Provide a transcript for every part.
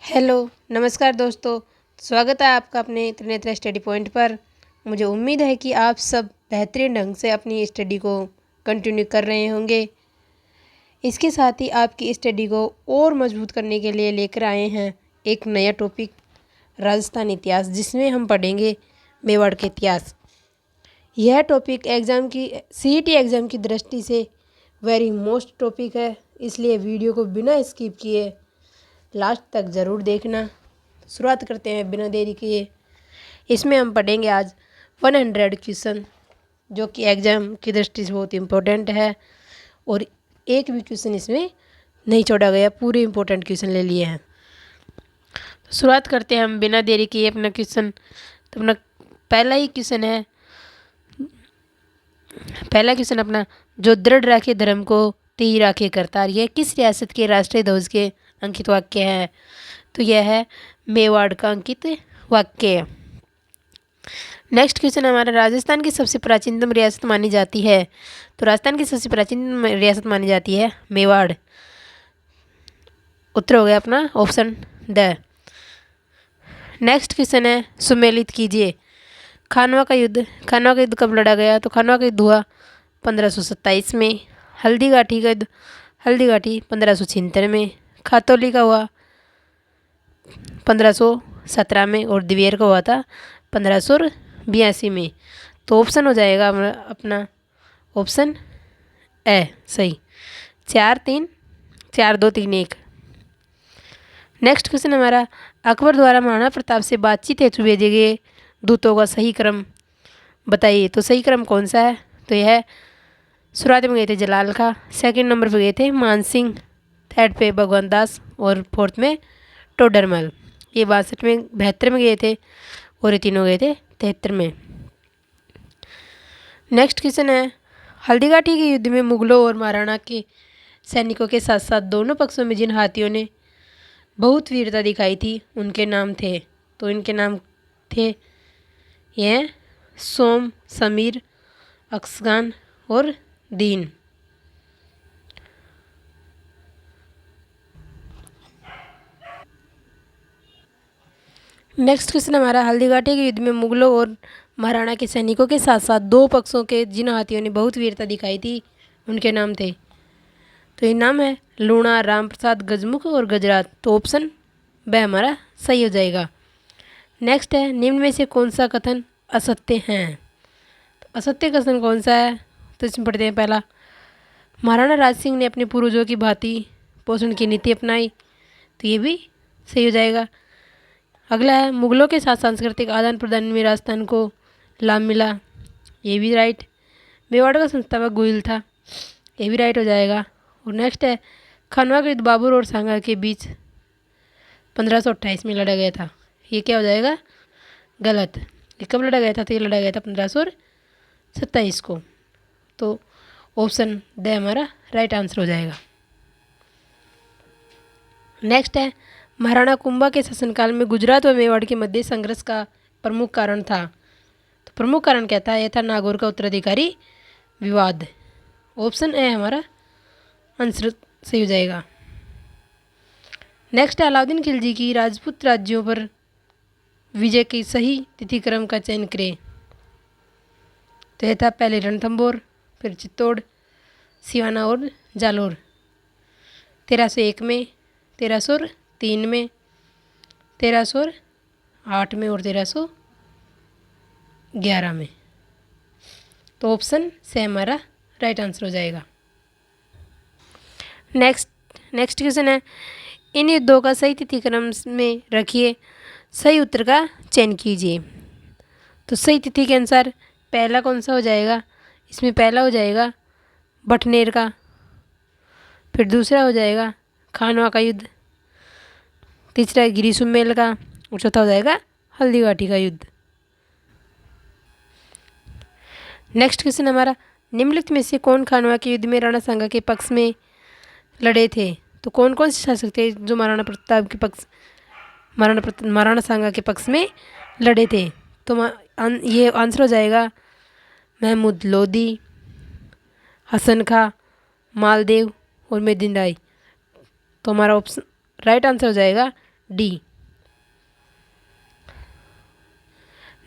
Hello, नमस्कार दोस्तों। स्वागत है आपका अपने त्रिनेत्र स्टडी पॉइंट पर। मुझे उम्मीद है कि आप सब बेहतरीन ढंग से अपनी स्टडी को कंटिन्यू कर रहे होंगे। इसके साथ ही आपकी स्टडी को और मजबूत करने के लिए लेकर आए हैं एक नया टॉपिक, राजस्थान इतिहास, जिसमें हम पढ़ेंगे मेवाड़ के इतिहास। यह टॉपिक एग्ज़ाम की सीईटी एग्ज़ाम की दृष्टि से वेरी मोस्ट टॉपिक है, इसलिए वीडियो को बिना स्किप किए लास्ट तक ज़रूर देखना। शुरुआत करते हैं बिना देरी किए। इसमें हम पढ़ेंगे आज 100 क्वेश्चन, जो कि एग्ज़ाम की दृष्टि से बहुत इम्पोर्टेंट है और एक भी क्वेश्चन इसमें नहीं छोड़ा गया, पूरे इम्पोर्टेंट क्वेश्चन ले लिए हैं। तो शुरुआत करते हैं हम बिना देरी किए अपना क्वेश्चन। तो अपना पहला क्वेश्चन अपना, जो दृढ़ राखे धर्म को तिहि राखे करतार, यह किस रियासत के राष्ट्रीय ध्वज के अंकित वाक्य है? तो यह है मेवाड़ का अंकित वाक्य। नेक्स्ट क्वेश्चन हमारा, राजस्थान की सबसे प्राचीनतम रियासत मानी जाती है? तो राजस्थान की सबसे प्राचीन रियासत मानी जाती है मेवाड़। उत्तर हो गया अपना ऑप्शन द। नेक्स्ट क्वेश्चन है, सुमेलित कीजिए। खानवा का युद्ध कब लड़ा गया? तो खानवा का युद्ध हुआ 1527 में। हल्दी घाटी 1576 में। खातौली का हुआ 1517 में और दिवेर का हुआ था 1582 में। तो ऑप्शन हो जाएगा अपना ऑप्शन ए सही। 4-3-4-2-3-1। नेक्स्ट क्वेश्चन हमारा, अकबर द्वारा महाराणा प्रताप से बातचीत हेतु भेजे गए दूतों का सही क्रम बताइए। तो सही क्रम कौन सा है? तो यह शुरुआत में गए थे जलाल खां, सेकंड नंबर पे गए थे मान सिंह, थर्ड पे भगवंत दास और फोर्थ में टोडरमल। ये 62 में 72 में गए थे और ये तीनों गए थे 73 में। नेक्स्ट क्वेश्चन है, हल्दीघाटी के युद्ध में मुगलों और महाराणा के सैनिकों के साथ साथ दोनों पक्षों में जिन हाथियों ने बहुत वीरता दिखाई थी उनके नाम थे। तो इनके नाम थे यह सोम, समीर, अक्सगान और दीन। नेक्स्ट क्वेश्चन हमारा, हल्दीघाटी के युद्ध में मुगलों और महाराणा के सैनिकों के साथ साथ दो पक्षों के जिन हाथियों ने बहुत वीरता दिखाई थी उनके नाम थे। तो ये नाम है लूणा, राम प्रसाद, गजमुख और गजराज। तो ऑप्शन ब हमारा सही हो जाएगा। नेक्स्ट है, निम्न में से कौन सा कथन असत्य है? तो असत्य कथन कौन सा है? तो इसमें पढ़ते हैं पहला, महाराणा राज सिंह ने अपने पूर्वजों की भांति पोषण की नीति अपनाई। तो ये भी सही हो जाएगा। अगला है, मुगलों के साथ सांस्कृतिक आदान प्रदान में राजस्थान को लाभ मिला। ये भी राइट। मेवाड़ का संस्थापक गोहिल था। ये भी राइट हो जाएगा। और नेक्स्ट है, खानवा का युद्ध बाबर और सांगा के बीच 1528 में लड़ा गया था। ये क्या हो जाएगा? गलत। ये कब लड़ा गया था? तो ये लड़ा गया था 1527 को। तो ऑप्शन द हमारा राइट आंसर हो जाएगा। नेक्स्ट है, महाराणा कुंभा के शासनकाल में गुजरात व मेवाड़ के मध्य संघर्ष का प्रमुख कारण था। तो प्रमुख कारण क्या था? यह था नागौर का उत्तराधिकारी विवाद। ऑप्शन ए हमारा आंसर सही हो जाएगा। नेक्स्ट है, अलाउद्दीन खिलजी की राजपूत राज्यों पर विजय की सही तिथि क्रम का चयन करें। तो यह था पहले रणथंभौर, फिर चित्तौड़, सिवाना और जालोर। 1301 में, 1303 में, 1308 में और 1311 में। तो ऑप्शन से हमारा राइट आंसर हो जाएगा। नेक्स्ट क्वेश्चन है, इन युद्धों का सही तिथि क्रम में रखिए, सही उत्तर का चयन कीजिए। तो सही तिथि के अनुसार पहला कौन सा हो जाएगा? इसमें पहला हो जाएगा बटनेर का, फिर दूसरा हो जाएगा खानवा का युद्ध, तीसरा है गिरी सुमेल का और चौथा हो जाएगा हल्दीघाटी का युद्ध। नेक्स्ट क्वेश्चन हमारा, निम्नलिखित में से कौन खानवा के युद्ध में राणा सांगा के पक्ष में लड़े थे? तो कौन कौन से शासक थे जो महाराणा सांगा के पक्ष में लड़े थे? तो ये आंसर हो जाएगा महमूद लोदी, हसन खां, मालदेव और मेदिन राय। तो हमारा ऑप्शन राइट आंसर हो जाएगा डी।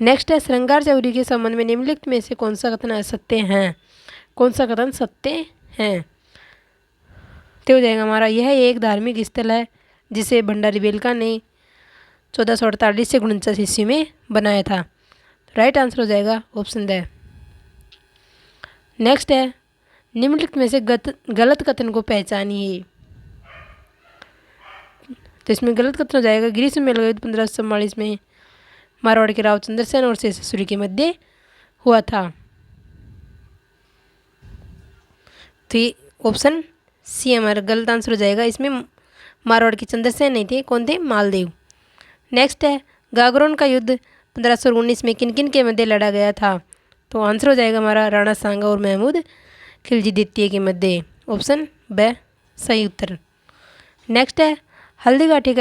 नेक्स्ट है श्रृंगार चौरी के संबंध में निम्नलिखित में से कौन सा कथन असत्य है, कौन सा कथन सत्य है। तो हो जाएगा हमारा, यह एक धार्मिक स्थल है जिसे भंडारी बेलका ने 1448 से 49 ईस्वी में बनाया था। राइट आंसर हो जाएगा ऑप्शन द। नेक्स्ट है निम्नलिखित में से गलत कथन को पहचानिए। तो इसमें गलत कथन हो जाएगा, ग्रीष्म मेला युद्ध 1544 में मारवाड़ के राव चंद्रसेन और शेषासुरी के मध्य हुआ था। तो ये ऑप्शन सी हमारा गलत आंसर हो जाएगा। इसमें मारवाड़ के चंद्रसेन नहीं थे, कौन थे, मालदेव। नेक्स्ट है गागरोन का युद्ध 1519 में किन किन के मध्य लड़ा गया था। तो आंसर हो जाएगा हमारा राणा सांगा और महमूद खिलजी द्वितीय के मध्य। ऑप्शन ब सही उत्तर। नेक्स्ट है हल्दीघाटी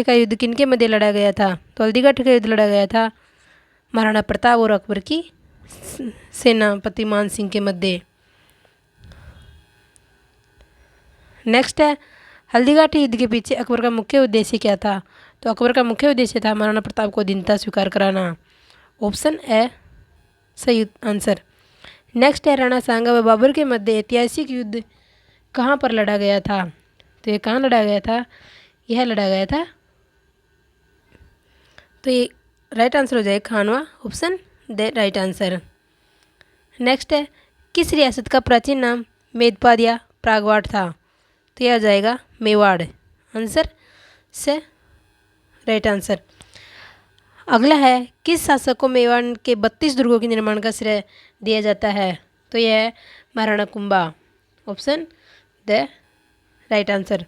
का युद्ध किन के मध्य लड़ा गया था। तो हल्दीघाटी का युद्ध लड़ा गया था महाराणा प्रताप और अकबर की सेनापति मान सिंह के मध्य। नेक्स्ट है हल्दीघाटी युद्ध के पीछे अकबर का मुख्य उद्देश्य क्या था। तो अकबर का मुख्य उद्देश्य था महाराणा प्रताप को अधीनता स्वीकार कराना। ऑप्शन ए सही आंसर। नेक्स्ट है राणा सांगा व बाबर के मध्य ऐतिहासिक युद्ध कहाँ पर लड़ा गया था। तो ये कहाँ लड़ा गया था, यह लड़ा गया था, तो ये राइट आंसर हो जाएगा Khanwa. Option the right answer. Next है किस रियासत का प्राचीन नाम मेदपाद या प्रागवाड़ था। तो यह आ जाएगा मेवाड़। आंसर से राइट आंसर। अगला है किस शासक को मेवाड़ के 32 दुर्गों के निर्माण का श्रेय दिया जाता है। तो यह है Maharana Kumbha. Option the right answer.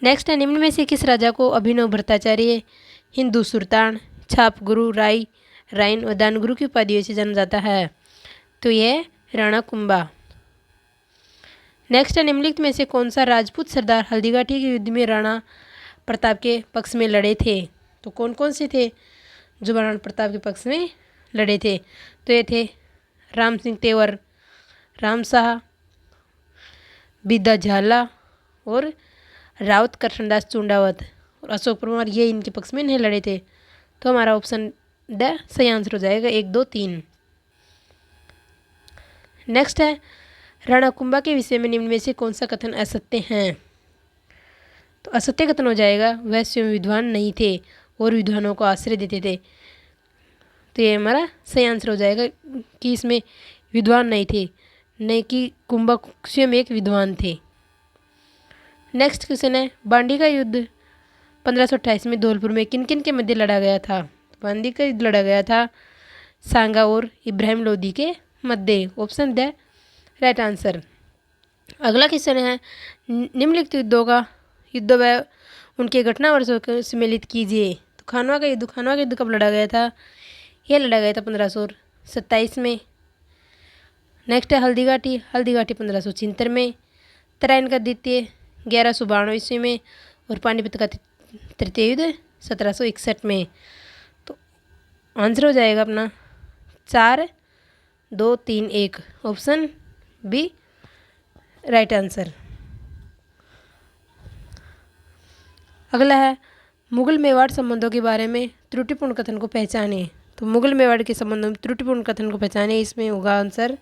Next है निम्न में से किस राजा को अभिनव भट्टाचार्य, हिंदू सुल्तान, छाप गुरु, राइन और दानगुरु की उपाधियों से जाना जाता है। तो यह राणा कुंभा। नेक्स्ट है निम्नलिखित में से कौन सा राजपूत सरदार हल्दीघाटी के युद्ध में राणा प्रताप के पक्ष में लड़े थे। तो कौन कौन से थे जो महाराणा प्रताप के पक्ष में लड़े थे। तो ये थे राम सिंह तेवर, राम शाह, बिद्दा झाला और रावत कृष्णदास चुंडावत और अशोक परमार, ये इनके पक्ष में नहीं लड़े थे। तो हमारा ऑप्शन ड सही आंसर हो जाएगा 1, 2, 3। नेक्स्ट है राणा कुंभा के विषय में निम्न में से कौन सा कथन असत्य है। तो असत्य कथन हो जाएगा वह स्वयं विद्वान नहीं थे और विद्वानों को आश्रय देते थे। तो ये हमारा सही आंसर हो जाएगा कि इसमें विद्वान नहीं थे, नहीं कि कुंभा स्वयं एक विद्वान थे। नेक्स्ट क्वेश्चन है बांडी का युद्ध 1528 में धौलपुर में किन किन के मध्य लड़ा गया था। बांडी का युद्ध लड़ा गया था सांगा और इब्राहिम लोदी के मध्य। Option the right answer. अगला क्वेश्चन है निम्नलिखित युद्धों व उनके घटना वर्षों को सम्मिलित कीजिए। तो खानवा का युद्ध कब लड़ा गया था। यह लड़ा गया था 1527 में। नेक्स्ट है हल्दीघाटी 1576 में, तराइन का द्वितीय 1192 ईस्वी में और पानीपत का तृतीय युद्ध 1761 में। तो आंसर हो जाएगा अपना 4, 2, 3, 1। Option B right answer. अगला है मुगल मेवाड़ संबंधों के बारे में त्रुटिपूर्ण कथन को पहचाने। तो मुगल मेवाड़ के संबंधों में त्रुटिपूर्ण कथन को पहचाने, इसमें होगा आंसर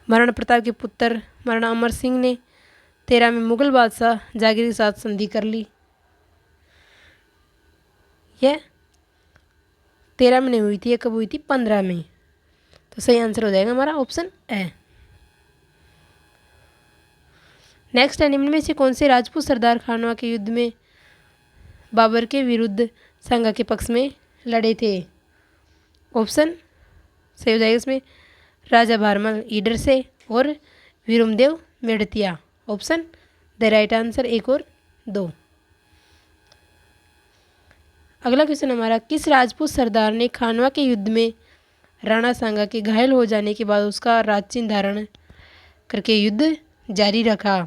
महाराणा प्रताप के पुत्र महाराणा अमर सिंह ने 13 में मुगल बादशाह जागीर के साथ संधि कर ली। यह 13 में नहीं हुई थी, यह कब हुई थी, 15 में। तो सही आंसर हो जाएगा हमारा ऑप्शन ए। नेक्स्ट है निम्न में से कौन से राजपूत सरदार खानवा के युद्ध में बाबर के विरुद्ध सांगा के पक्ष में लड़े थे। ऑप्शन सही हो जाएगा इसमें राजा भारमल ईडर से और Viramdev Medtiya. Option the right answer 1 और 2। अगला क्वेश्चन हमारा किस राजपूत सरदार ने खानवा के युद्ध में राणा सांगा के घायल हो जाने के बाद उसका राजचिन्ह धारण करके युद्ध जारी रखा।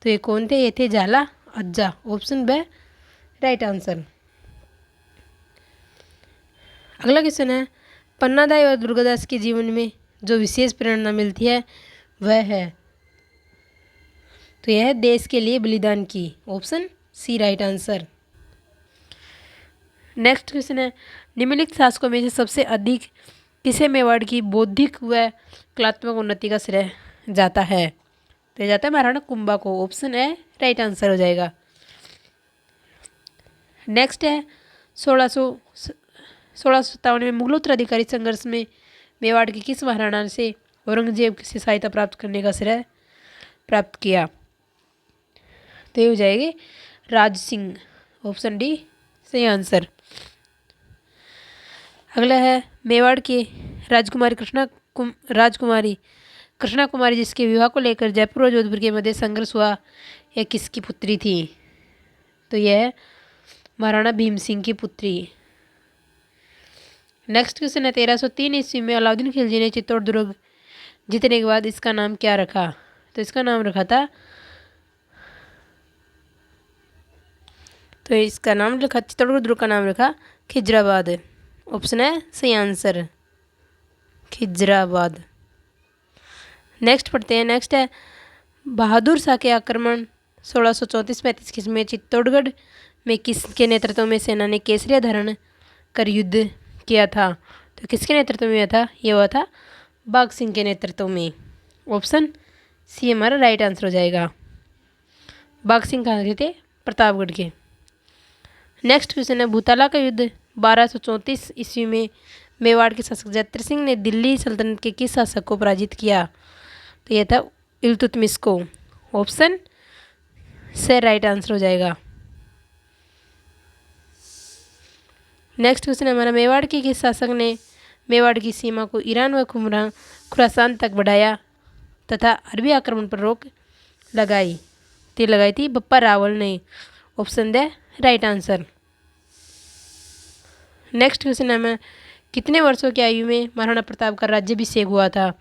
तो ये कौन थे, ये थे झाला अज्जा। ऑप्शन ब राइट आंसर। अगला क्वेश्चन है पन्नादाई और दुर्गादास के जीवन में जो विशेष प्रेरणा मिलती है वह है। तो यह है देश के लिए बलिदान की, option C right answer. Next question है, निम्नलिखित शासकों में से सबसे अधिक किसे मेवाड़ की बौद्धिक व कलात्मक उन्नति का श्रेय जाता है? तो ये जाता है महाराणा कुंभा को, ऑप्शन ए राइट आंसर हो जाएगा। नेक्स्ट है 1657 में मुगल उत्तराधिकारी संघर्ष में मेवाड़ के किस महाराणा से औरंगजेब से सहायता प्राप्त करने का श्रेय प्राप्त किया? तो ये हो जाएगी राज सिंह, ऑप्शन डी सही आंसर। अगला है मेवाड़ की राजकुमारी कृष्णा कुमारी जिसके विवाह को लेकर जयपुर और जोधपुर के मध्य संघर्ष हुआ, यह किसकी पुत्री थी? तो यह है महाराणा भीम सिंह की पुत्री। नेक्स्ट क्वेश्चन है 1303 ईस्वी में अलाउद्दीन खिलजी ने चित्तौड़ दुर्ग जीतने के बाद इसका नाम क्या रखा? तो इसका नाम रखा था, तो इसका नाम लिखा, चित्तौड़गढ़ दुर्ग का नाम रखा खिजराबाद, ऑप्शन है सही आंसर खिजराबाद। नेक्स्ट पढ़ते हैं। नेक्स्ट है बहादुर शाह के आक्रमण 1634-35 में चित्तौड़गढ़ में किसके नेतृत्व में सेना ने केसरिया धारण कर युद्ध किया था? तो किसके नेतृत्व में था? ये हुआ था बाघ सिंह के नेतृत्व में, ऑप्शन सी हमारा राइट आंसर हो जाएगा। बाघ सिंह कहाँ के थे? प्रतापगढ़ के। नेक्स्ट क्वेश्चन है भूताला का युद्ध 1234 ईस्वी में मेवाड़ के शासक जयद्रथ सिंह ने दिल्ली सल्तनत के किस शासक को पराजित किया? तो यह था इल्तुतमिश को, ऑप्शन से राइट आंसर हो जाएगा। नेक्स्ट क्वेश्चन हमारा मेवाड़ के किस शासक ने मेवाड़ की सीमा को ईरान व खुरासान तक बढ़ाया तथा अरबी आक्रमण पर रोक लगाई? तो लगाई थी बप्पा रावल ने, ऑप्शन दे राइट आंसर। नेक्स्ट क्वेश्चन हमें कितने वर्षों की आयु में महाराणा प्रताप का राज्याभिषेक हुआ था?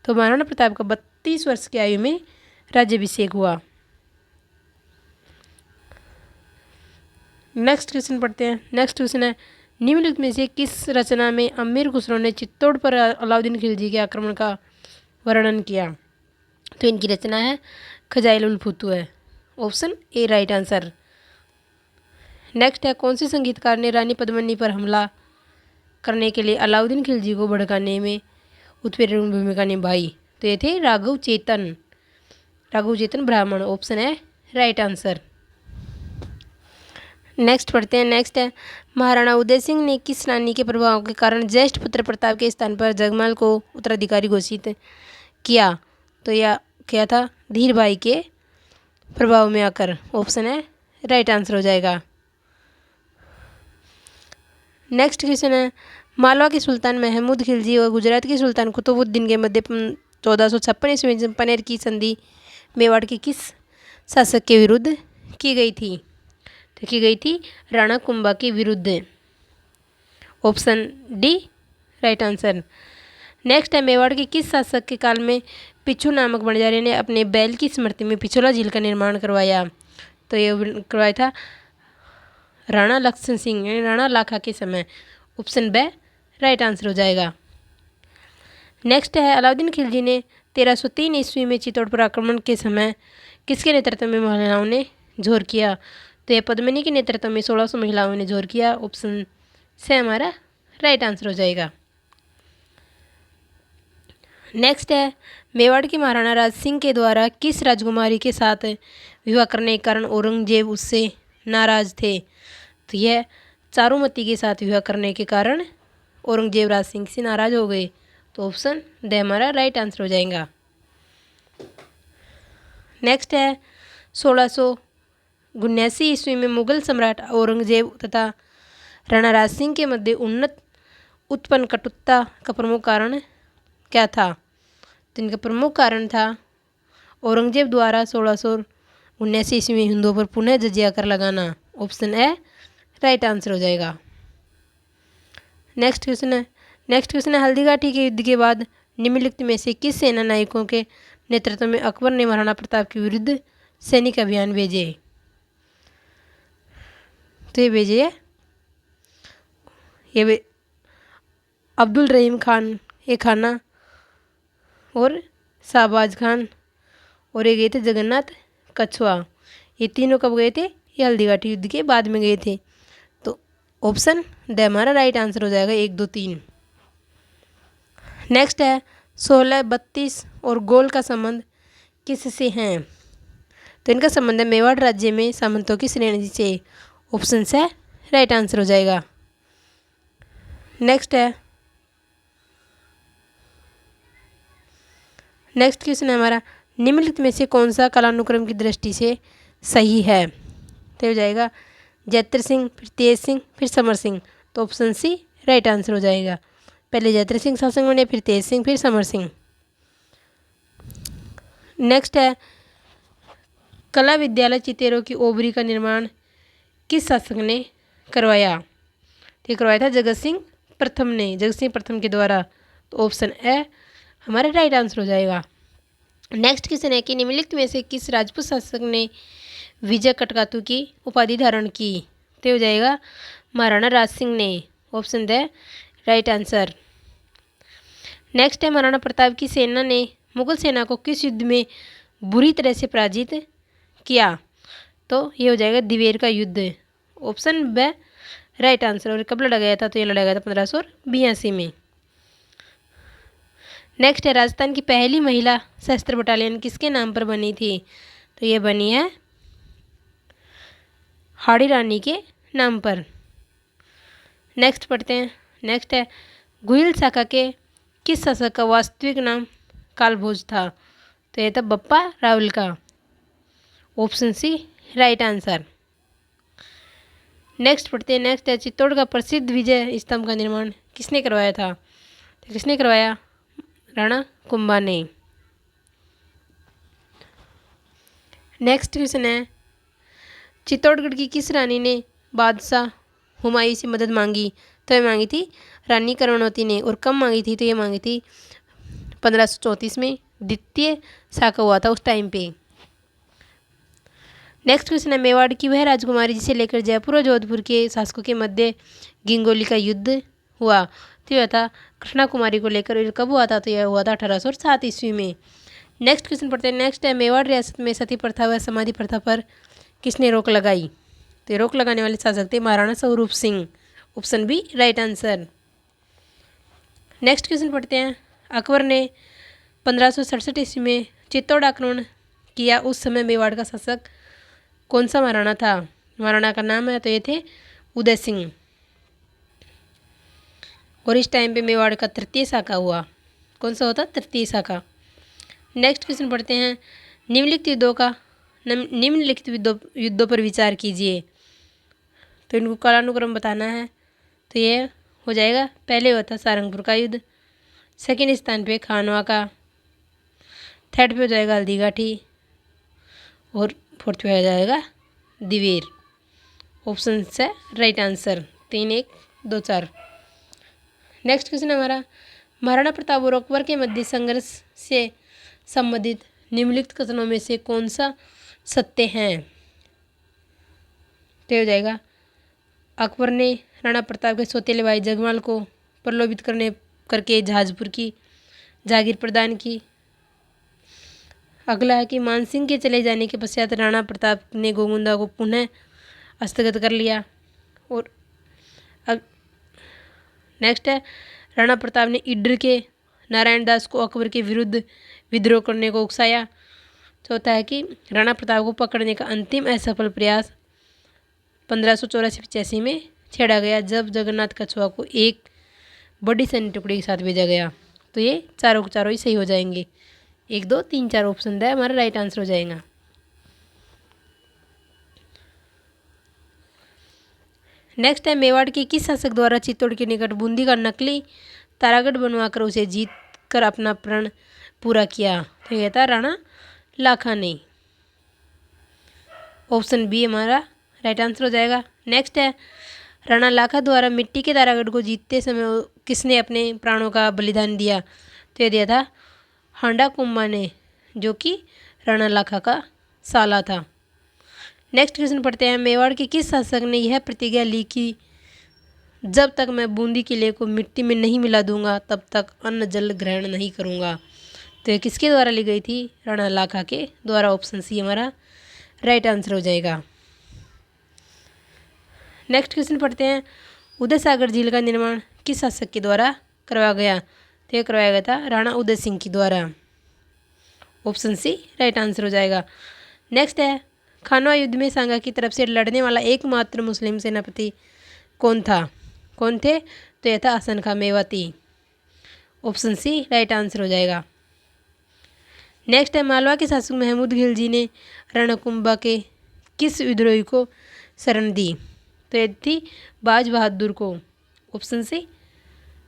तो महाराणा प्रताप का 32 वर्ष की आयु में राज्याभिषेक हुआ। नेक्स्ट क्वेश्चन पढ़ते हैं। नेक्स्ट क्वेश्चन है निम्नलिखित में से किस रचना में अमीर खुसरो ने चित्तौड़ पर अलाउद्दीन खिलजी के आक्रमण का वर्णन किया? तो इनकी रचना है खजाइल उल फुतू है, option A right answer. Next है कौन से संगीतकार ने रानी पद्मिनी पर हमला करने के लिए अलाउद्दीन खिलजी को भड़काने में उत्प्रेरक भूमिका निभाई? तो ये थे राघव चेतन ब्राह्मण, ऑप्शन है राइट आंसर। नेक्स्ट पढ़ते हैं। नेक्स्ट है महाराणा उदय सिंह ने किस रानी के प्रभाव के कारण ज्येष्ठ पुत्र प्रताप के स्थान पर जगमाल को उत्तराधिकारी घोषित किया? तो यह क्या था? धीर भाई के प्रभाव में आकर, ऑप्शन है राइट आंसर हो जाएगा। नेक्स्ट क्वेश्चन है मालवा के सुल्तान महमूद खिलजी और गुजरात के सुल्तान कुतुबुद्दीन के मध्य 1456 ईस्वी में पनेर की संधि मेवाड़ के किस शासक के विरुद्ध की गई थी? तो की गई थी राणा कुंभा के विरुद्ध, option D right answer. Next है मेवाड़ के किस शासक के काल में पिछू नामक बंजारे ने अपने बैल की स्मृति में पिछोला झील का निर्माण करवाया? तो ये करवाया था राणा लक्ष्मण सिंह यानी राणा लाखा के समय, ऑप्शन बे राइट आंसर हो जाएगा। नेक्स्ट है अलाउद्दीन खिलजी ने 1303 ईस्वी में चित्तौड़ पर आक्रमण के समय किसके नेतृत्व में महिलाओं ने जोर किया? तो यह पद्मिनी के नेतृत्व में 1600 महिलाओं ने जोर किया, ऑप्शन से हमारा राइट आंसर हो जाएगा। नेक्स्ट है मेवाड़ के महाराणा राज सिंह के द्वारा किस राजकुमारी के साथ विवाह करने के कारण औरंगजेब उससे नाराज थे? तो यह चारुमती के साथ विवाह करने के कारण औरंगजेब राज सिंह से नाराज हो गए, तो ऑप्शन ड हमारा राइट आंसर हो जाएगा। नेक्स्ट है 1679 ईस्वी में मुगल सम्राट औरंगजेब तथा राणा राज सिंह के मध्य उत्पन्न कटुता का प्रमुख कारण क्या था? तो इनका प्रमुख कारण था औरंगजेब द्वारा 1679 ईस्वी में हिंदुओं पर पुनः जजिया कर लगाना, ऑप्शन ए राइट आंसर हो जाएगा। नेक्स्ट क्वेश्चन है हल्दीघाटी के युद्ध के बाद निम्नलिखित में से किस सेना नायकों के नेतृत्व में अकबर ने महाराणा प्रताप के विरुद्ध सैनिक अभियान भेजे? तो ये भेजे ये अब्दुल रहीम खान ये खाना और शाहबाज खान और ये गए थे जगन्नाथ कछुआ। ये तीनों कब गए थे? ये हल्दीघाटी युद्ध के बाद में गए थे। तो ऑप्शन ड हमारा राइट आंसर हो जाएगा, 1, 2, 3। नेक्स्ट है 16, 32 और गोल का संबंध किससे हैं? तो इनका संबंध है मेवाड़ राज्य में सामंतों की श्रेणी से। ऑप्शन से राइट आंसर हो जाएगा। नेक्स्ट क्वेश्चन है हमारा, निम्नलिखित में से कौन सा कालानुक्रम की दृष्टि से सही है? तो हो जाएगा जैत्र सिंह, फिर तेज सिंह, फिर समर सिंह। तो ऑप्शन सी राइट आंसर हो जाएगा। पहले जैत्र सिंह शासक बने, फिर तेज सिंह, फिर समर सिंह। नेक्स्ट है कला विद्यालय चितेरों की ओबरी का निर्माण किस शासक ने करवाया? तो करवाया था जगत सिंह प्रथम ने, जगत सिंह प्रथम के द्वारा। तो ऑप्शन ए हमारा राइट आंसर हो जाएगा। नेक्स्ट क्वेश्चन है कि निम्नलिखित में से किस राजपूत शासक ने विजय कटकातु की उपाधि धारण की? तो हो जाएगा महाराणा राज सिंह ने। Option the right answer. Next है महाराणा प्रताप की सेना ने मुगल सेना को किस युद्ध में बुरी तरह से पराजित किया? तो ये हो जाएगा दिवेर का युद्ध। ऑप्शन ब राइट आंसर। और कब लड़ा गया था? तो ये लड़ा गया था 1582 में। नेक्स्ट है राजस्थान की पहली महिला सशस्त्र बटालियन किसके नाम पर बनी थी? तो ये बनी है हाड़ी रानी के नाम पर। नेक्स्ट पढ़ते हैं। नेक्स्ट है गुहिल शाखा के किस शासक का वास्तविक नाम कालभोज था? तो ये था बप्पा रावल का। Option C right answer. Next पढ़ते हैं। नेक्स्ट है चित्तौड़ का प्रसिद्ध विजय स्तंभ का निर्माण किसने करवाया था? तो किसने करवाया? राणा कुंभा ने। नेक्स्ट क्वेश्चन है चित्तौड़गढ़ की किस रानी ने बादशाह हुमायूं से मदद मांगी? तो ये मांगी थी रानी कर्मवती ने। और कब मांगी थी? तो ये मांगी थी 1534 में। द्वितीय शाखा हुआ था उस टाइम पे। नेक्स्ट क्वेश्चन है मेवाड़ की वह राजकुमारी जिसे लेकर जयपुर और जोधपुर के शासकों के मध्य गिंगोली का युद्ध हुआ? तो यह था कृष्णा कुमारी को लेकर। कब हुआ था? तो यह हुआ था 1807 ईस्वी में। नेक्स्ट क्वेश्चन पढ़ते हैं। नेक्स्ट है मेवाड़ रियासत में सती प्रथा व समाधि प्रथा पर किसने रोक लगाई? तो रोक लगाने वाले शासक थे Maharana Swaroop Singh. Option B right answer. Next question पढ़ते हैं। अकबर ने 1567 ईस्वी में चित्तौड़ आक्रमण किया, उस समय मेवाड़ का शासक कौन सा महाराणा था? महाराणा का नाम है तो ये थे उदय सिंह। और इस टाइम पे मेवाड़ का तृतीय शाखा हुआ। कौन सा होता? तृतीय शाखा। नेक्स्ट क्वेश्चन पढ़ते हैं। निम्नलिखित युद्धों पर विचार कीजिए। तो इनको कालानुक्रम बताना है। तो ये हो जाएगा, पहले हुआ था सारंगपुर का युद्ध, सेकेंड स्थान पे खानवा का, थर्ड पे हो जाएगा हल्दीघाटी और फोर्थ पे हो जाएगा दिवेर। ऑप्शन से राइट आंसर 3, 1, 2, 4। नेक्स्ट क्वेश्चन हमारा महाराणा प्रताप और अकबर के मध्य संघर्ष से संबंधित निम्नलिखित कथनों में से कौन सा सत्य हैं? तो हो जाएगा अकबर ने राणा प्रताप के सौतेले भाई जगमाल को प्रलोभित करके जहाजपुर की जागीर प्रदान की। अगला है कि मानसिंह के चले जाने के पश्चात राणा प्रताप ने गोगुंदा को पुनः हस्तगत कर लिया। और नेक्स्ट है राणा प्रताप ने ईडर के नारायण दास को अकबर के विरुद्ध विद्रोह करने को उकसाया। चौथा है कि राणा प्रताप को पकड़ने का अंतिम असफल प्रयास 1584-85 में छेड़ा गया, जब जगन्नाथ कछुआ को एक बड़ी सैन्य टुकड़ी के साथ भेजा गया। तो ये चारों के चारों ही सही हो जाएंगे। 1, 2, 3, 4 ऑप्शन है हमारा राइट आंसर हो जाएगा। नेक्स्ट है मेवाड़ के किस शासक द्वारा चित्तौड़ के निकट बूंदी का नकली तारागढ़ बनवाकर उसे जीत कर अपना प्रण पूरा किया? तो यह था राणा लाखा ने। ऑप्शन बी हमारा राइट आंसर हो जाएगा। नेक्स्ट है राणा लाखा द्वारा मिट्टी के तारागढ़ को जीतते समय किसने अपने प्राणों का बलिदान दिया? तो यह दिया था हांडा कुंभा ने, जो कि राणा लाखा का साला था। नेक्स्ट क्वेश्चन पढ़ते हैं। मेवाड़ के किस शासक ने यह प्रतिज्ञा ली कि जब तक मैं बूंदी किले को मिट्टी में नहीं मिला दूंगा तब तक अन्न जल ग्रहण नहीं करूंगा? तो यह किसके द्वारा ली गई थी? राणा लाखा के द्वारा। ऑप्शन सी हमारा राइट आंसर हो जाएगा। नेक्स्ट क्वेश्चन पढ़ते हैं। उदय सागर झील का निर्माण किस शासक के द्वारा करवाया गया? तो ये करवाया गया था राणा उदय सिंह के द्वारा। ऑप्शन सी राइट आंसर हो जाएगा। नेक्स्ट है, खानवा युद्ध में सांगा की तरफ से लड़ने वाला एकमात्र मुस्लिम सेनापति कौन था? कौन थे? तो यह था Hasan Khan Mewati. Option C right answer हो जाएगा। नेक्स्ट है, मालवा के शासक महमूद खिलजी ने रणकुंभा के किस विद्रोही को शरण दी? तो यह थी बाज बहादुर को। Option C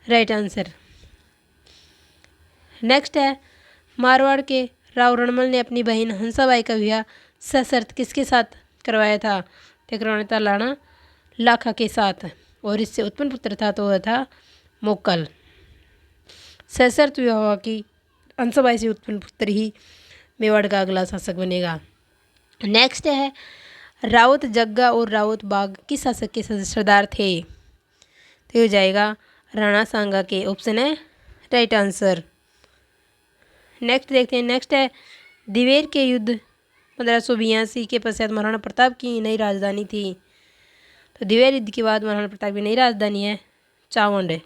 right answer. Next है, मारवाड़ के राव रणमल ने अपनी बहन हंसाबाई का विवाह सशर्त किसके साथ करवाया था? तो करवाया था राणा लाखा के साथ, और इससे उत्पन्न पुत्र था तो वह था मोक्कल। सशर्त विवाह की हंसाबाई से उत्पन्न पुत्र ही मेवाड़ का अगला शासक बनेगा। नेक्स्ट है, रावत जग्गा और रावत बाग किस शासक के सरदार थे? तो हो जाएगा राणा सांगा के। ऑप्शन है राइट आंसर। नेक्स्ट देखते हैं। नेक्स्ट है, दिवेर के युद्ध 1582 के पश्चात महाराणा प्रताप की नई राजधानी थी। तो दिवेर युद्ध के बाद महाराणा प्रताप की नई राजधानी है चावंड।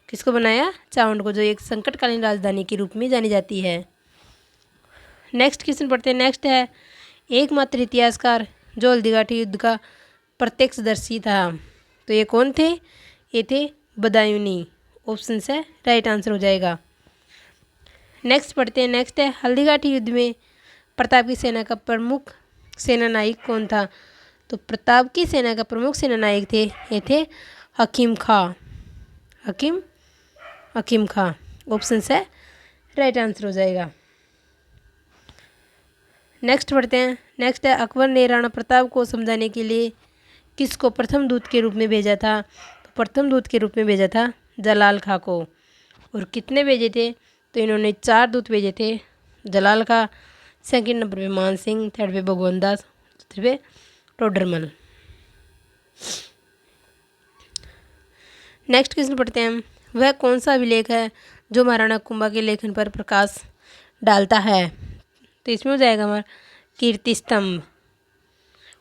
किसको बनाया? चावंड को, जो एक संकटकालीन राजधानी के रूप में जानी जाती है। नेक्स्ट क्वेश्चन पढ़ते हैं। नेक्स्ट है, एकमात्र इतिहासकार जो हल्दीघाटी युद्ध का प्रत्यक्षदर्शी था। तो ये कौन थे? ये थे बदायूनी। ऑप्शन से राइट आंसर हो जाएगा। नेक्स्ट पढ़ते हैं। नेक्स्ट है, हल्दीघाटी युद्ध में प्रताप की सेना का प्रमुख सेनानायक कौन था? तो प्रताप की सेना का प्रमुख सेनानायक थे, ये थे हकीम खां। हकीम खां। ऑप्शन से राइट आंसर हो जाएगा। नेक्स्ट पढ़ते हैं। नेक्स्ट है, अकबर ने राणा प्रताप को समझाने के लिए किसको प्रथम दूत के रूप में भेजा था? तो प्रथम दूत के रूप में भेजा था जलाल खां को। और कितने भेजे थे? तो इन्होंने 4 दूत भेजे थे। जलाल खां, सेकंड नंबर पे मान सिंह, थर्ड पे भगवंत दास, चौथे पे टोडरमल। नेक्स्ट क्वेश्चन पढ़ते हैं। वह कौन सा अभिलेख है जो महाराणा कुंभा के लेखन पर प्रकाश डालता है? तो इसमें हो जाएगा हमारा Kirti Stambh.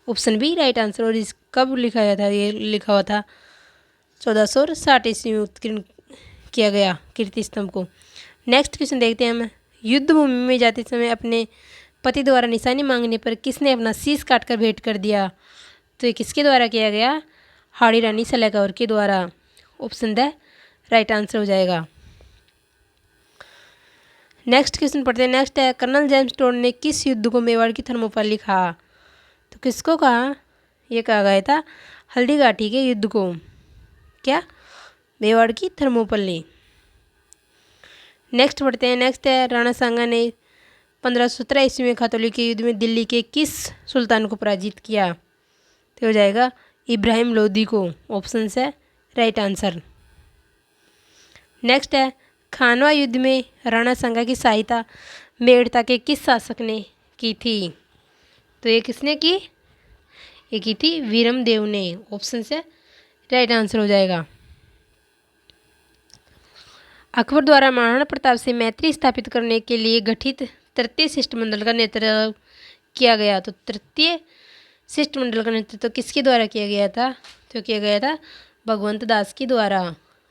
Option B right answer. और इस कब लिखा गया था? ये लिखा हुआ था 1460 ईस्वी में उत्कीर्ण किया गया कीर्ति स्तंभ को। नेक्स्ट क्वेश्चन देखते हैं हम। युद्ध भूमि में जाते समय अपने पति द्वारा निशानी मांगने पर किसने अपना शीश काटकर भेंट कर दिया? तो ये किसके द्वारा किया गया? हाड़ी रानी सलेकौर के द्वारा। ऑप्शन द राइट आंसर हो जाएगा। नेक्स्ट क्वेश्चन पढ़ते हैं। नेक्स्ट है, कर्नल जेम्स टोड ने किस युद्ध को मेवाड़ की थर्मोपल्ली लिखा? तो किसको कहा? ये कहा गया था हल्दीघाटी के युद्ध को। क्या? मेवाड़ की थर्मोपल्ली। नेक्स्ट पढ़ते हैं। नेक्स्ट है, राणा सांगा ने 1517 ईस्वी में खातौली के युद्ध में दिल्ली के किस सुल्तान को पराजित किया? तो हो जाएगा इब्राहिम लोदी को। ऑप्शन है राइट आंसर। नेक्स्ट है, खानवा युद्ध में राणा सांगा की सहायता मेड़ता के किस शासक ने की थी? तो ये किसने की? ये की थी वीरमदेव ने। ऑप्शन से राइट आंसर हो जाएगा। अकबर द्वारा महाराणा प्रताप से मैत्री स्थापित करने के लिए गठित तृतीय शिष्टमंडल का नेतृत्व किया गया। तो तृतीय शिष्टमंडल का नेतृत्व किसके द्वारा किया गया था? तो किया गया था भगवंत दास के द्वारा।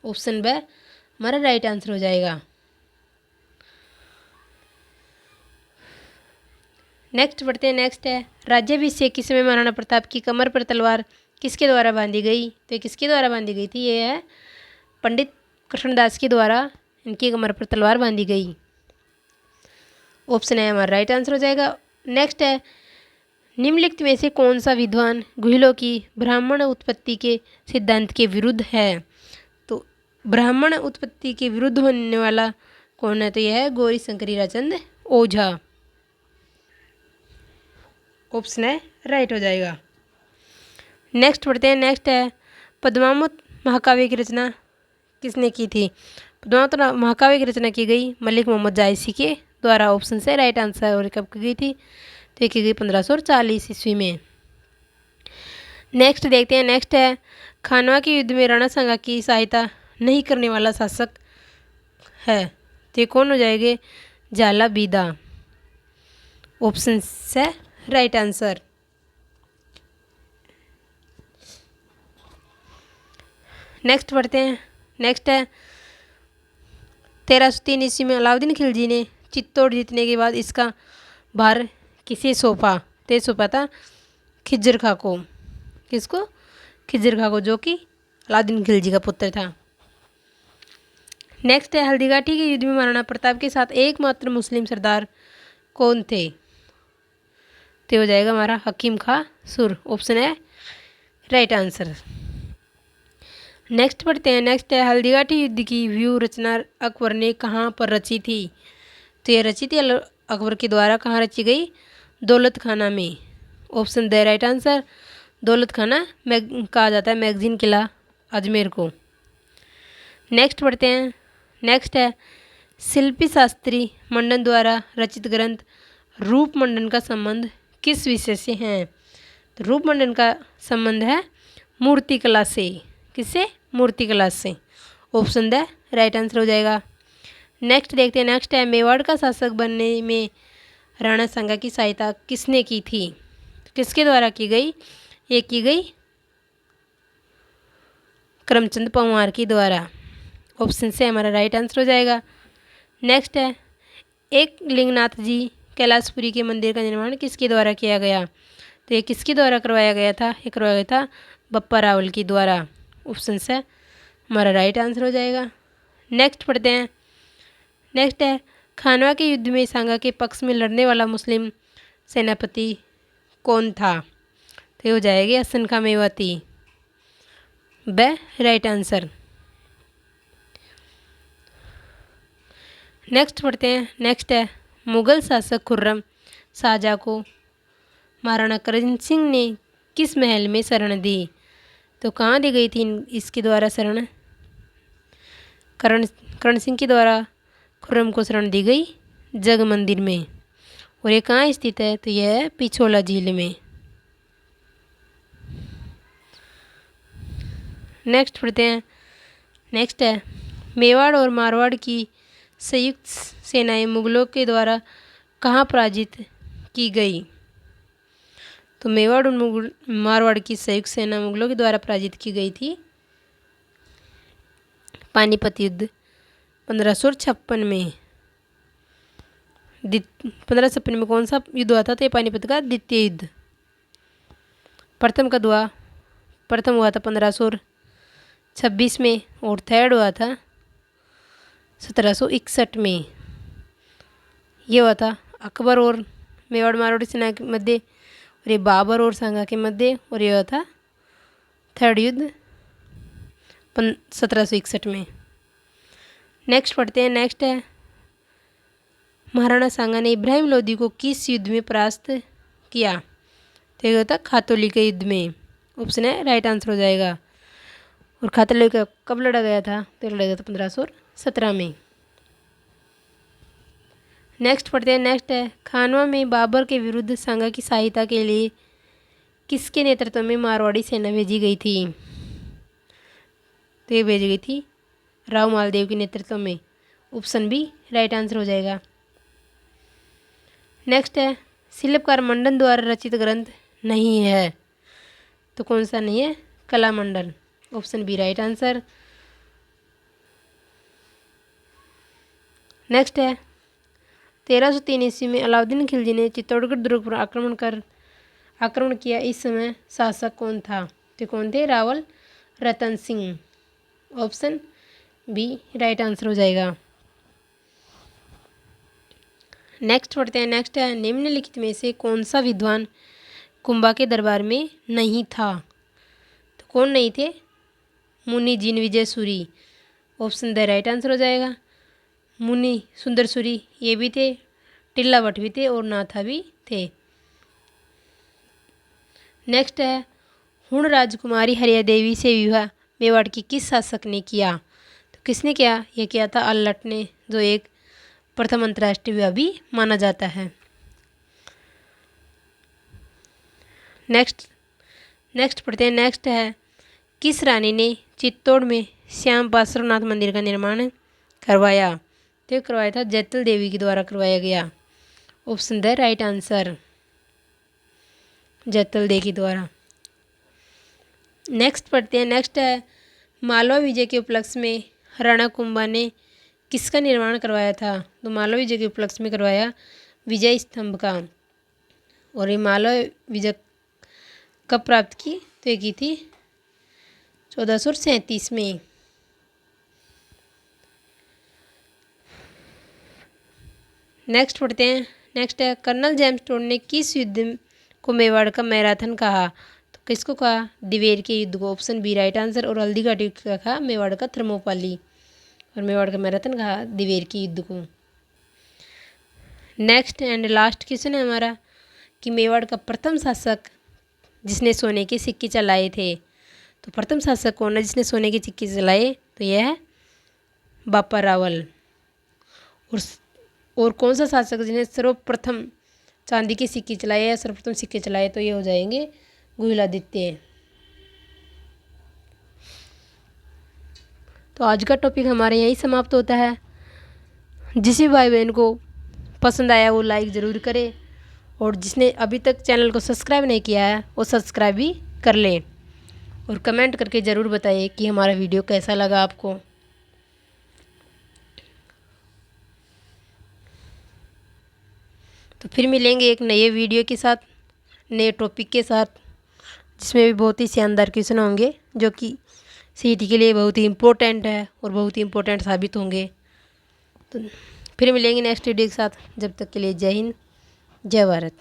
ऑप्शन ब हमारा राइट आंसर हो जाएगा। नेक्स्ट पढ़ते हैं। नेक्स्ट है, राज्याभिषेक के समय महाराणा प्रताप की कमर पर तलवार किसके द्वारा बांधी गई? तो ये किसके द्वारा बांधी गई थी? ये है पंडित कृष्णदास के द्वारा इनकी कमर पर तलवार बांधी गई। ऑप्शन है हमारा राइट आंसर हो जाएगा। नेक्स्ट है, निम्नलिखित में से कौन सा विद्वान गुहिलों की ब्राह्मण उत्पत्ति के सिद्धांत के विरुद्ध है? तो ब्राह्मण उत्पत्ति के विरुद्ध होने वाला कौन है? तो यह है गौरी शंकर हीराचंद ओझा। ऑप्शन है राइट हो जाएगा। नेक्स्ट पढ़ते हैं। नेक्स्ट है, पद्मावत महाकाव्य की रचना किसने की थी? पद्मावत महाकाव्य की रचना की गई मलिक मोहम्मद जायसी के द्वारा। ऑप्शन से राइट आंसर। और कब की गई थी? तो ये की गई 1540 ईस्वी में। नेक्स्ट देखते हैं। नेक्स्ट है, खानवा के युद्ध में राणा सांगा की सहायता नहीं करने वाला शासक है। तो ये कौन हो जाएंगे? जाला बीदा। ऑप्शन से राइट आंसर। नेक्स्ट पढ़ते हैं। नेक्स्ट है 1303 ईस्वी में अलाउद्दीन खिलजी ने चित्तौड़ जीतने के बाद इसका भार किसे सौंपा? तो सौंपा था खिज्र खां को। किसको? खिज्र खां को, जो कि अलाउद्दीन खिलजी का पुत्र था। नेक्स्ट है हल्दीघाटी के युद्ध में महाराणा प्रताप के साथ एकमात्र मुस्लिम सरदार कौन थे? तो हो जाएगा हमारा हकीम खां सुर। ऑप्शन है राइट आंसर। नेक्स्ट पढ़ते हैं। नेक्स्ट है हल्दीघाटी युद्ध की व्यू रचना अकबर ने कहाँ पर रची थी? तो ये रची थी अकबर के द्वारा कहाँ रची गई? दौलत खाना में। Option the right answer. दौलत खाना कहा जाता है मैगजीन किला अजमेर को। नेक्स्ट पढ़ते हैं। नेक्स्ट है शिल्पी शास्त्री मंडन द्वारा रचित ग्रंथ रूप मंडन का संबंध किस विषय से है? तो रूप मंडन का संबंध है मूर्ति कला से। किससे? मूर्ति कला से। ऑप्शन द राइट आंसर हो जाएगा। नेक्स्ट देखते हैं। नेक्स्ट है मेवाड़ का शासक बनने में राणा सांगा की सहायता किसने की थी? किसके द्वारा की गई? ये की गई करमचंद पंवार के द्वारा। ऑप्शन से हमारा राइट आंसर हो जाएगा। नेक्स्ट है एक लिंगनाथ जी कैलाशपुरी के मंदिर का निर्माण किसके द्वारा किया गया? तो ये किसके द्वारा करवाया गया था? ये करवाया गया था बप्पा रावल के द्वारा। ऑप्शन से हमारा राइट आंसर हो जाएगा। नेक्स्ट पढ़ते हैं। नेक्स्ट है खानवा के युद्ध में सांगा के पक्ष में लड़ने वाला मुस्लिम सेनापति कौन था? तो ये हो जाएगी हसन खां मेवाती। ब राइट आंसर। नेक्स्ट पढ़ते हैं। नेक्स्ट है मुगल शासक खुर्रम शाहजहाँ को महाराणा करण सिंह ने किस महल में शरण दी? तो कहाँ दी गई थी इसके द्वारा शरण? करण सिंह के द्वारा खुर्रम को शरण दी गई जग मंदिर में। और ये कहाँ स्थित है? तो यह है पिछोला झील में। नेक्स्ट पढ़ते हैं। नेक्स्ट है मेवाड़ और मारवाड़ की संयुक्त सेनाएं मुगलों के द्वारा कहाँ पराजित की गई? तो मेवाड़ और मारवाड़ की संयुक्त सेना मुगलों के द्वारा पराजित की गई थी पानीपत युद्ध 1556 में। 1556 में कौन सा युद्ध हुआ था? तो ये पानीपत का द्वितीय युद्ध। प्रथम हुआ था 1526 में और थर्ड हुआ था 1761 में। ये हुआ था अकबर और मेवाड़ मारवाड़ी सेना के मध्य और ये बाबर और सांगा के मध्य। और ये हुआ था थर्ड युद्ध 1761 में। नेक्स्ट पढ़ते हैं। नेक्स्ट है महाराणा सांगा ने इब्राहिम लोदी को किस युद्ध में परास्त किया? तो ये होता खातौली के युद्ध में। ऑप्शन है राइट आंसर हो जाएगा। और खातौली का कब लड़ा गया था? तो लड़ा गया था 1517 में। नेक्स्ट पढ़ते हैं। नेक्स्ट है खानवा में बाबर के विरुद्ध सांगा की सहायता के लिए किसके नेतृत्व में मारवाड़ी सेना भेजी गई थी? तो ये भेजी गई थी राव मालदेव के नेतृत्व में। ऑप्शन बी राइट आंसर हो जाएगा। नेक्स्ट है शिल्पकार मंडन द्वारा रचित ग्रंथ नहीं है। तो कौन सा नहीं है? Kala Mandal. Option B right answer. Next है 1303 ईस्वी में अलाउद्दीन खिलजी ने चित्तौड़गढ़ दुर्ग पर आक्रमण किया। इस समय शासक कौन था? तो कौन थे? Rawal Ratan Singh. Option B right answer हो जाएगा। नेक्स्ट पढ़ते हैं। नेक्स्ट है निम्नलिखित में से कौन सा विद्वान कुंभा के दरबार में नहीं था? तो कौन नहीं थे? Muni Jin Vijay Suri. Option the right answer हो जाएगा। मुनि सुंदर सूरी ये भी थे, टिल्ला भट्ट भी थे और नाथा भी थे। नेक्स्ट है हुण राजकुमारी हरिया देवी से विवाह मेवाड़ की किस शासक ने किया? तो किसने किया? ये किया था अल्लट ने, जो एक प्रथम अंतर्राष्ट्रीय विवाह भी माना जाता है। नेक्स्ट पढ़ते हैं। नेक्स्ट है किस रानी ने चित्तौड़ में श्याम पार्श्वनाथ मंदिर का निर्माण करवाया? तो करवाया था जैतल देवी के द्वारा करवाया गया। Option the right answer. Jaital De के द्वारा। नेक्स्ट पढ़ते हैं। नेक्स्ट है मालवा विजय के उपलक्ष्य में राणा कुंभा ने किसका निर्माण करवाया था? तो मालवा विजय के उपलक्ष्य में करवाया विजय स्तंभ का। और ये मालवा विजय कब प्राप्त की? तो ये की थी 1437 में। नेक्स्ट पढ़ते हैं। नेक्स्ट है कर्नल जेम्स टोड ने किस युद्ध को मेवाड़ का मैराथन कहा? तो किसको कहा? दिवेर के युद्ध को। Option B right answer. और हल्दी घाटी का कहा मेवाड़ का थर्मोपाली। और मेवाड़ का मैराथन कहा दिवेर के युद्ध को। नेक्स्ट एंड लास्ट क्वेश्चन है हमारा कि मेवाड़ का प्रथम शासक जिसने सोने के सिक्के चलाए थे। तो प्रथम शासक कौन है जिसने सोने के सिक्के चलाए? तो यह है बापा रावल। और कौन सा शासक जिन्हें सर्वप्रथम चांदी के सिक्के चलाए या सर्वप्रथम सिक्के चलाए? तो ये हो जाएंगे गुहिलादित्य। तो आज का टॉपिक हमारे यहीं समाप्त होता है। जिस भी भाई बहन को पसंद आया वो लाइक ज़रूर करे, और जिसने अभी तक चैनल को सब्सक्राइब नहीं किया है वो सब्सक्राइब भी कर ले, और कमेंट करके ज़रूर बताइए कि हमारा वीडियो कैसा लगा आपको। तो फिर मिलेंगे एक नए वीडियो के साथ, नए टॉपिक के साथ, जिसमें भी बहुत ही शानदार क्वेश्चन होंगे जो कि सीईटी के लिए बहुत ही इम्पोर्टेंट है और बहुत ही इम्पोर्टेंट साबित होंगे। तो फिर मिलेंगे नेक्स्ट वीडियो के साथ। जब तक के लिए जय हिंद, जय भारत।